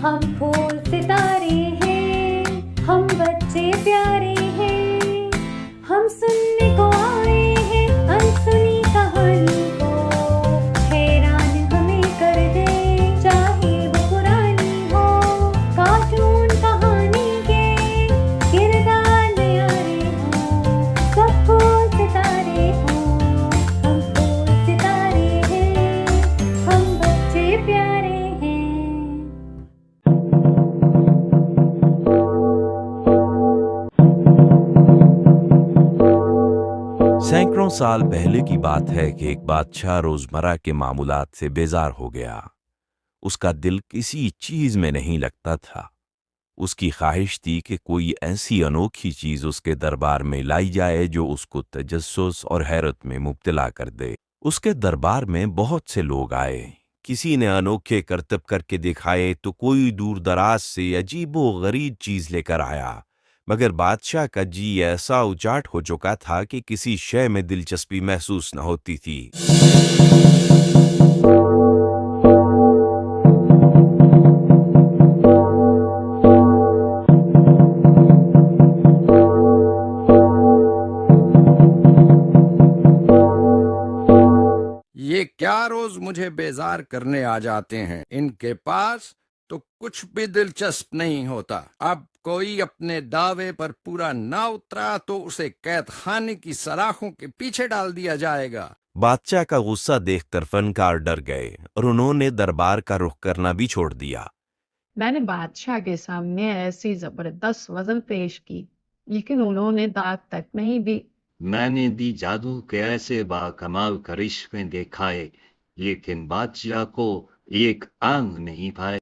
ہم پھول ستارے ہیں، ہم بچے پیارے ہیں، ہم سننے کو آئے ہیں انسنی کہانی کو، حیران ہمیں کر دے چاہے وہ پرانی ہو، کارٹون کہانی کے کردار نیارے ہوں، سب پھول ستارے ہوں، ہم پھول ستارے ہیں، ہم بچے پیارے ہیں۔ سینکڑوں سال پہلے کی بات ہے کہ ایک بادشاہ روزمرہ کے معمولات سے بیزار ہو گیا۔ اس کا دل کسی چیز میں نہیں لگتا تھا۔ اس کی خواہش تھی کہ کوئی ایسی انوکھی چیز اس کے دربار میں لائی جائے جو اس کو تجسس اور حیرت میں مبتلا کر دے۔ اس کے دربار میں بہت سے لوگ آئے، کسی نے انوکھے کرتب کر کے دکھائے تو کوئی دور دراز سے عجیب و غریب چیز لے کر آیا، مگر بادشاہ کا جی ایسا اچاٹ ہو چکا تھا کہ کسی شے میں دلچسپی محسوس نہ ہوتی تھی۔ یہ کیا روز مجھے بیزار کرنے آ جاتے ہیں، ان کے پاس تو کچھ بھی دلچسپ نہیں ہوتا۔ اب کوئی اپنے دعوے پر پورا نہ اترا تو اسے قید خانے کی سلاخوں کے پیچھے ڈال دیا جائے گا۔ بادشاہ کا غصہ دیکھ کر فنکار ڈر گئے اور انہوں نے دربار کا رخ کرنا بھی چھوڑ دیا۔ میں نے بادشاہ کے سامنے ایسی زبردست غزل پیش کی، لیکن انہوں نے داد تک نہیں دی۔ میں نے بھی جادو کے ایسے با کمال کرشمے دکھائے، لیکن بادشاہ کو ایک آنگ نہیں پائے۔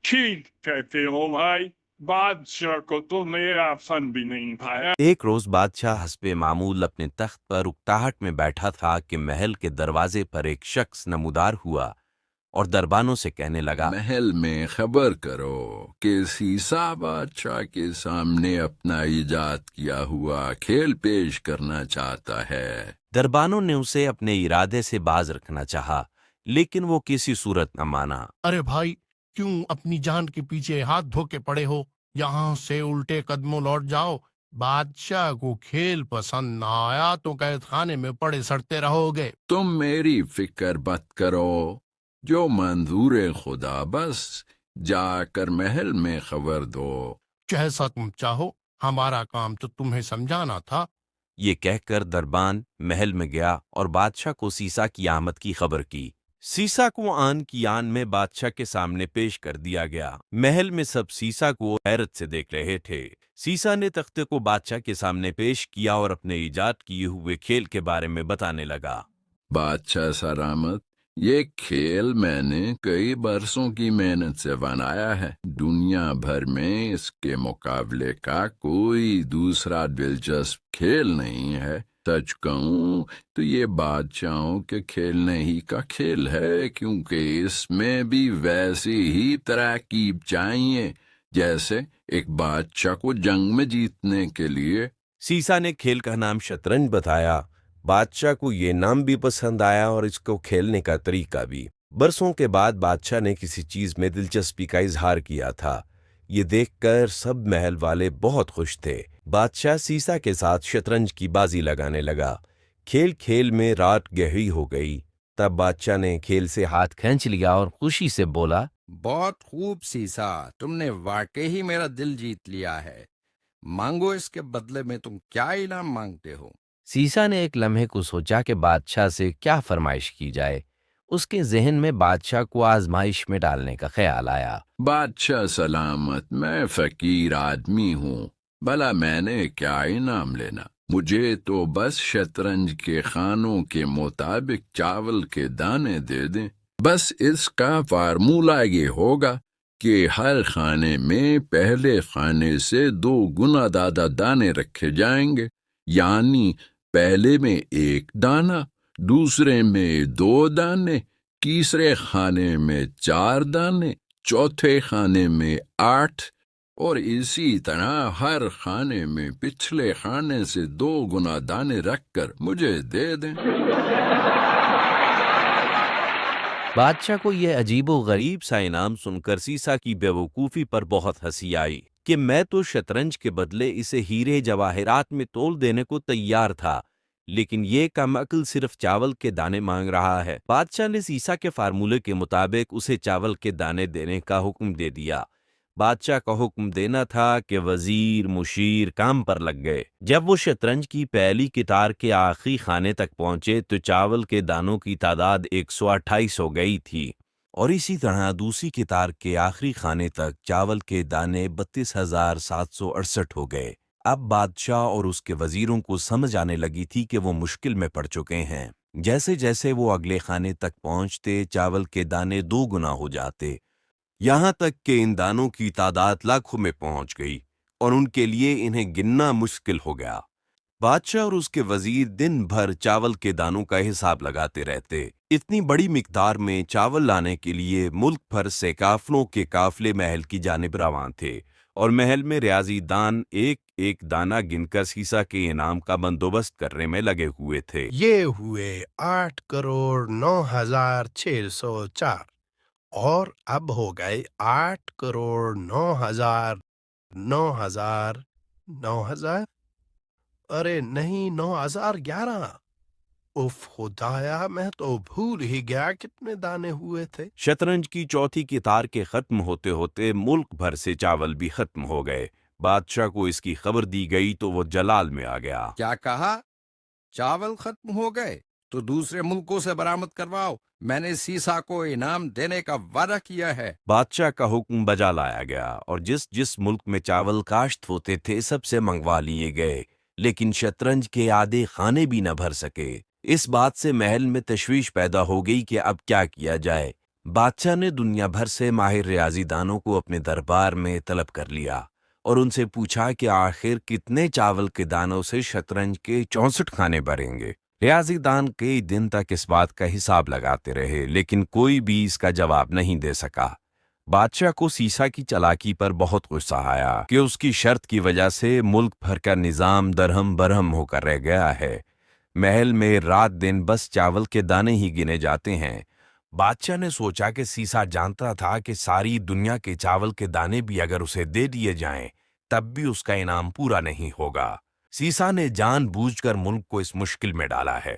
ٹھیک کہتے ہو بھائی، بادشاہ کو تو میرا فن بھی نہیں پایا۔ ایک روز بادشاہ حسب معمول اپنے تخت پر اکتاہٹ میں بیٹھا تھا کہ محل کے دروازے پر ایک شخص نمودار ہوا اور دربانوں سے کہنے لگا، محل میں خبر کرو کہ سیسا بادشاہ کے سامنے اپنا ایجاد کیا ہوا کھیل پیش کرنا چاہتا ہے۔ دربانوں نے اسے اپنے ارادے سے باز رکھنا چاہا، لیکن وہ کسی صورت نہ مانا۔ ارے بھائی، کیوں اپنی جان کے پیچھے ہاتھ دھو کے پڑے ہو؟ یہاں سے الٹے قدموں لوٹ جاؤ۔ بادشاہ کو کھیل پسند نہ آیا تو قید خانے میں پڑے سڑتے رہو گے۔ تم میری فکر مت کرو، جو منظور خدا، بس جا کر محل میں خبر دو۔ جیسا تم چاہو، ہمارا کام تو تمہیں سمجھانا تھا۔ یہ کہہ کر دربان محل میں گیا اور بادشاہ کو سیسا کی آمد کی خبر کی۔ سیسا کو آن کی آن میں بادشاہ کے سامنے پیش کر دیا گیا۔ محل میں سب سیسا کو حیرت سے دیکھ رہے تھے۔ سیسا نے تختے کو بادشاہ کے سامنے پیش کیا اور اپنے ایجاد کیے ہوئے کھیل کے بارے میں بتانے لگا۔ بادشاہ سلامت، یہ کھیل میں نے کئی برسوں کی محنت سے بنایا ہے۔ دنیا بھر میں اس کے مقابلے کا کوئی دوسرا دلچسپ کھیل نہیں ہے۔ سچ کہوں تو یہ بادشاہوں کے کھیلنے ہی کا کھیل ہے، کیونکہ اس میں بھی ویسی ہی ترکیب چاہیے جیسے ایک بادشاہ کو جنگ میں جیتنے کے لیے۔ سیسا نے کھیل کا نام شطرنج بتایا۔ بادشاہ کو یہ نام بھی پسند آیا اور اس کو کھیلنے کا طریقہ بھی۔ برسوں کے بعد بادشاہ نے کسی چیز میں دلچسپی کا اظہار کیا تھا۔ یہ دیکھ کر سب محل والے بہت خوش تھے۔ بادشاہ سیسا کے ساتھ شطرنج کی بازی لگانے لگا۔ کھیل کھیل میں رات گہری ہو گئی۔ تب بادشاہ نے کھیل سے ہاتھ کھینچ لیا اور خوشی سے بولا، بہت خوب سیسا، تم نے واقعی ہی میرا دل جیت لیا ہے۔ مانگو، اس کے بدلے میں تم کیا انعام مانگتے ہو؟ سیسا نے ایک لمحے کو سوچا کہ بادشاہ سے کیا فرمائش کی جائے۔ اس کے ذہن میں بادشاہ کو آزمائش میں ڈالنے کا خیال آیا۔ بادشاہ سلامت، میں فقیر آدمی ہوں، بھلا میں نے کیا انعام لینا؟ مجھے تو بس شطرنج کے خانوں کے مطابق چاول کے دانے دے دیں۔ بس اس کا فارمولہ یہ ہوگا کہ ہر خانے میں پہلے خانے سے 2 گنا زیادہ دانے رکھے جائیں گے، یعنی پہلے میں 1 دانہ، دوسرے میں 2 دانے، تیسرے خانے میں 4 دانے، چوتھے خانے میں 8، اور اسی طرح ہر خانے میں پچھلے خانے سے 2 گنا دانے رکھ کر مجھے دے دیں۔ بادشاہ کو یہ عجیب و غریب سا انعام سن کر سیسا کی بیوقوفی پر بہت ہنسی آئی کہ میں تو شطرنج کے بدلے اسے ہیرے جواہرات میں تول دینے کو تیار تھا، لیکن یہ کم عقل صرف چاول کے دانے مانگ رہا ہے۔ بادشاہ نے سیسا کے فارمولے کے مطابق اسے چاول کے دانے دینے کا حکم دے دیا۔ بادشاہ کا حکم دینا تھا کہ وزیر مشیر کام پر لگ گئے۔ جب وہ شطرنج کی پہلی قطار کے آخری خانے تک پہنچے تو چاول کے دانوں کی تعداد 128 ہو گئی تھی، اور اسی طرح دوسری قطار کے آخری خانے تک چاول کے دانے 32,768 ہو گئے۔ اب بادشاہ اور اس کے وزیروں کو سمجھ آنے لگی تھی کہ وہ مشکل میں پڑ چکے ہیں۔ جیسے جیسے وہ اگلے خانے تک پہنچتے چاول کے دانے 2 گنا ہو جاتے، یہاں تک کہ ان دانوں کی تعداد لاکھوں میں پہنچ گئی اور ان کے لیے انہیں گننا مشکل ہو گیا۔ بادشاہ اور اس کے وزیر دن بھر چاول کے دانوں کا حساب لگاتے رہتے۔ اتنی بڑی مقدار میں چاول لانے کے لیے ملک بھر سے قافلوں کے قافلے محل کی جانب رواں تھے، اور محل میں ریاضی دان ایک ایک دانہ گن کر سیسا کے انعام کا بندوبست کرنے میں لگے ہوئے تھے۔ یہ ہوئے 8,09,604 اور اب ہو گئے 8,09,000 ارے نہیں 9,011۔ اف خدایا، میں تو بھول ہی گیا کتنے دانے ہوئے تھے۔ شطرنج کی چوتھی قطار کے ختم ہوتے ہوتے ملک بھر سے چاول بھی ختم ہو گئے۔ بادشاہ کو اس کی خبر دی گئی تو وہ جلال میں آ گیا۔ کیا کہا؟ چاول ختم ہو گئے تو دوسرے ملکوں سے برآمد کرواؤ، میں نے سیسا کو انعام دینے کا وعدہ کیا ہے۔ بادشاہ کا حکم بجا لایا گیا اور جس ملک میں چاول کاشت ہوتے تھے سب سے منگوا لیے گئے، لیکن شطرنج کے آدھے خانے بھی نہ بھر سکے۔ اس بات سے محل میں تشویش پیدا ہو گئی کہ اب کیا کیا جائے۔ بادشاہ نے دنیا بھر سے ماہر ریاضی دانوں کو اپنے دربار میں طلب کر لیا اور ان سے پوچھا کہ آخر کتنے چاول کے دانوں سے شطرنج کے 64 خانے بھریں گے۔ ریاضی دان کئی دن تک اس بات کا حساب لگاتے رہے، لیکن کوئی بھی اس کا جواب نہیں دے سکا۔ بادشاہ کو سیسا کی چالاکی پر بہت غصہ آیا کہ اس کی شرط کی وجہ سے ملک بھر کا نظام درہم برہم ہو کر رہ گیا ہے۔ محل میں رات دن بس چاول کے دانے ہی گنے جاتے ہیں۔ بادشاہ نے سوچا کہ سیسا جانتا تھا کہ ساری دنیا کے چاول کے دانے بھی اگر اسے دے دیے جائیں تب بھی اس کا انعام پورا نہیں ہوگا۔ سیسا نے جان بوجھ کر ملک کو اس مشکل میں ڈالا ہے۔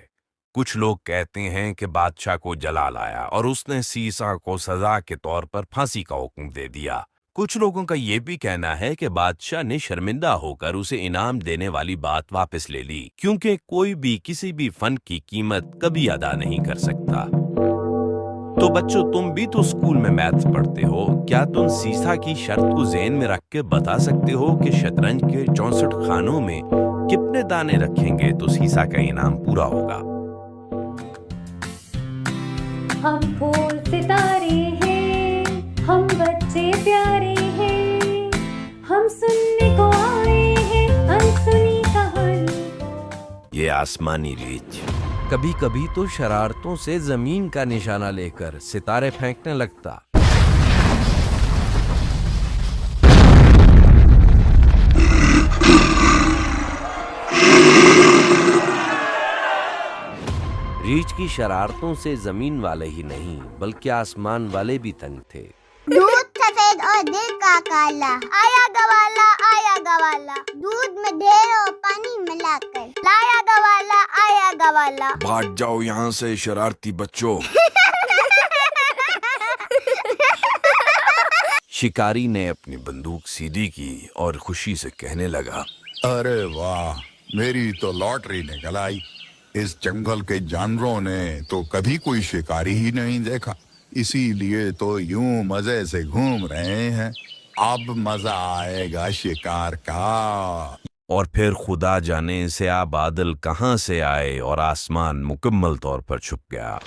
کچھ لوگ کہتے ہیں کہ بادشاہ کو جلال آیا اور اس نے سیسا کو سزا کے طور پر پھانسی کا حکم دے دیا۔ کچھ لوگوں کا یہ بھی کہنا ہے کہ بادشاہ نے شرمندہ ہو کر اسے انعام دینے والی بات واپس لے لی، کیونکہ کوئی بھی کسی بھی فن کی قیمت کبھی ادا نہیں کر سکتا۔ تو بچوں، تم بھی تو اسکول میں میتھس پڑھتے ہو، کیا تم سیسا کی شرط کو ذہن میں رکھ کے بتا سکتے ہو کہ شطرنج کے 64 خانوں میں کتنے دانے رکھیں گے تو سیسا کا انعام پورا ہوگا؟ ہم پھول ستارے ہیں، ہم بچے پیارے ہیں، ہم سننے کو آئے ہیں انسنی کہانی کو۔ یہ آسمانی ریچھ کبھی کبھی تو شرارتوں سے زمین کا نشانہ لے کر ستارے پھینکنے لگتا۔ ریچھ کی شرارتوں سے زمین والے ہی نہیں بلکہ آسمان والے بھی تنگ تھے۔ دودھ سفید اور دل کا کالا، آیا گوالا آیا گوالا، دودھ میں ڈھیر اور پانی ملا کر لایا گوالا آیا گوالا۔ بھاگ جاؤ یہاں سے شرارتی بچوں۔ شکاری نے اپنی بندوق سیدھی کی اور خوشی سے کہنے لگا، ارے واہ، میری تو لاٹری نکل آئی۔ اس جنگل کے جانوروں نے تو کبھی کوئی شکاری ہی نہیں دیکھا، اسی لیے تو یوں مزے سے گھوم رہے ہیں۔ اب مزہ آئے گا شکار کا۔ اور پھر خدا جانے سیاہ بادل کہاں سے آئے اور آسمان مکمل طور پر چھپ گیا۔